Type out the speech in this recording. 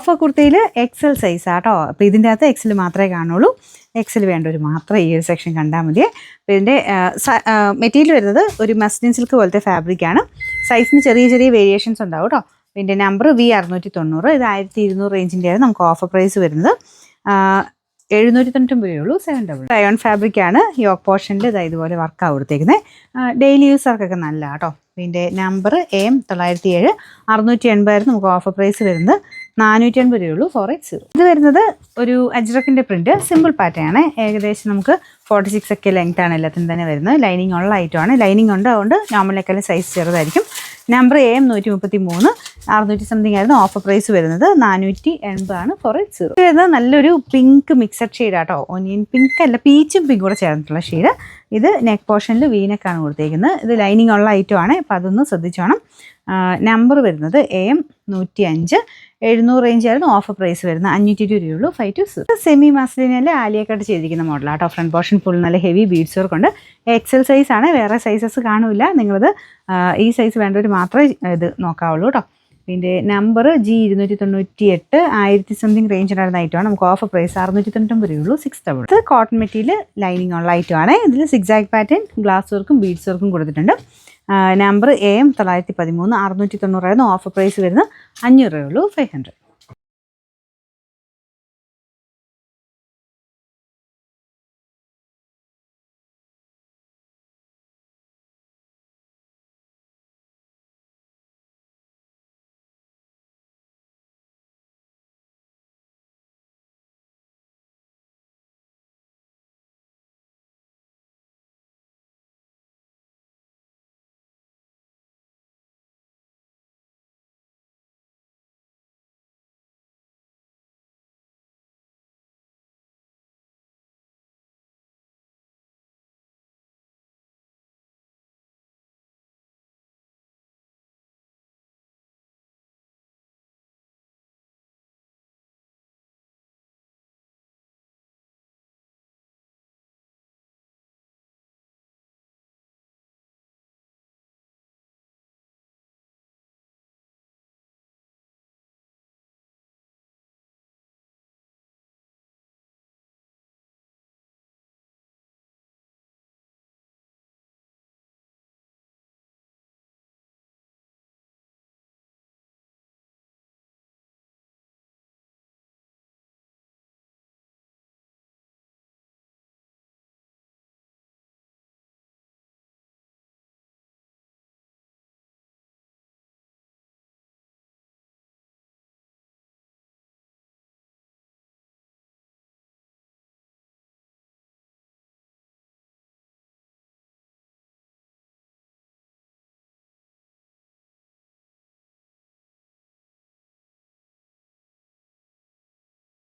Offer കുർത്തിയിൽ XL size ആട്ടോ. അപ്പോൾ ഇതിൻ്റെ അകത്ത് എക്സൽ മാത്രമേ കാണുള്ളൂ. എക്സൽ വേണ്ടവർ മാത്രം ഈ ഒരു സെക്ഷൻ കണ്ടാൽ മതി. അപ്പോൾ ഇതിൻ്റെ മെറ്റീരിയൽ വരുന്നത് ഒരു മസ്ലിൻ സിൽക്ക് പോലത്തെ ഫാബ്രിക്കാണ്. സൈസിന് ചെറിയ ചെറിയ വേരിയേഷൻസ് ഉണ്ടാവും കേട്ടോ. ഇതിൻ്റെ നമ്പർ V690. ഇത് 1200 റേഞ്ചിൻ്റെയാണ് നമുക്ക് ഓഫർ പ്രൈസ് വരുന്നത്. 799 രൂപയുള്ളൂ. 7 റയോൺ ഫാബ്രിക്കാണ്. യോക്ക് പോർഷനിൽ ഇതുപോലെ വർക്കാണ് കൊടുത്തേക്കുന്നത്. ഡെയിലി യൂസർക്കൊക്കെ നല്ല കേട്ടോ. ഇതിൻ്റെ നമ്പർ AM907. 680 നമുക്ക് ഓഫർ പ്രൈസ് വരുന്നത്. 480 രൂപയുള്ളൂ. 480. ഇത് വരുന്നത് ഒരു അജ്രക്കിൻ്റെ പ്രിൻറ്റ്, സിമ്പിൾ പാറ്റേൺ ആണ്. ഏകദേശം നമുക്ക് 46 ഒക്കെ ലെങ്ത് ആണ് എല്ലാത്തിനും തന്നെ വരുന്നത്. ലൈനിങ് ഉള്ള ഐറ്റമാണ്. ലൈനിങ് ഉണ്ട്, അതുകൊണ്ട് നോർമലിനേക്കാളും സൈസ് ചെറുതായിരിക്കും. Number AM133. 600 സംതിങ് ആയിരുന്നു ഓഫർ പ്രൈസ് വരുന്നത്. 480 ആണ്. 480. ഇത് വരുന്നത് നല്ലൊരു പിങ്ക് മിക്സഡ് ഷെയ്ഡ് ആട്ടോ. ഒനിയൻ പിങ്ക് അല്ല, പീച്ചും പിങ്ക് കൂടെ ചേർന്നിട്ടുള്ള ഷെയ്ഡ്. ഇത് നെക്ക് പോർഷനിൽ വീനക്കാണ് കൊടുത്തേക്കുന്നത്. ഇത് ലൈനിങ് ഉള്ള ഐറ്റമാണ്. അപ്പോൾ അതൊന്ന് ശ്രദ്ധിച്ചോണം. നമ്പർ വരുന്നത് AM105. 700 റേഞ്ച് ആയിരുന്നു ഓഫർ പ്രൈസ് വരുന്നത്. 520 രൂപയുള്ളൂ. 520. സെമി മസ്ലിനല്ലേ ആലിയ കട്ട് ചെയ്തിരിക്കുന്ന മോഡലാട്ടോ. ഫ്രണ്ട് പോർഷൻ ഫുൾ നല്ല ഹെവി ബീഡ്സ് വർക്ക് ഉണ്ട്. എക്സൽ സൈസ് ആണ്, വേറെ സൈസസ് കാണില്ല. നിങ്ങളിത് ഈ സൈസ് വേണ്ടവർ മാത്രമേ ഇത് നോക്കാവുള്ളൂ കേട്ടോ. ഇതിൻ്റെ നമ്പർ G298. 1000 സംതിങ് റേഞ്ചിനായിരുന്ന ഐറ്റമാണ്. നമുക്ക് ഓഫർ പ്രൈസ് 699 രൂപയുള്ളൂ. 6,000. ഇത് കോട്ടൺ മെറ്റീരിയൽ ലൈനിങ് ഉള്ള ഐറ്റമാണ്. ഇതിൽ സിഗ്സാഗ് പാറ്റേൺ ഗ്ലാസ് വർക്കും ബീഡ്സ് വർക്കും കൊടുത്തിട്ടുണ്ട്. Number AM913. 690 ആയിരുന്നു ഓഫർ പ്രൈസ് വരുന്നത്. 500 രൂപയുള്ളൂ. 500.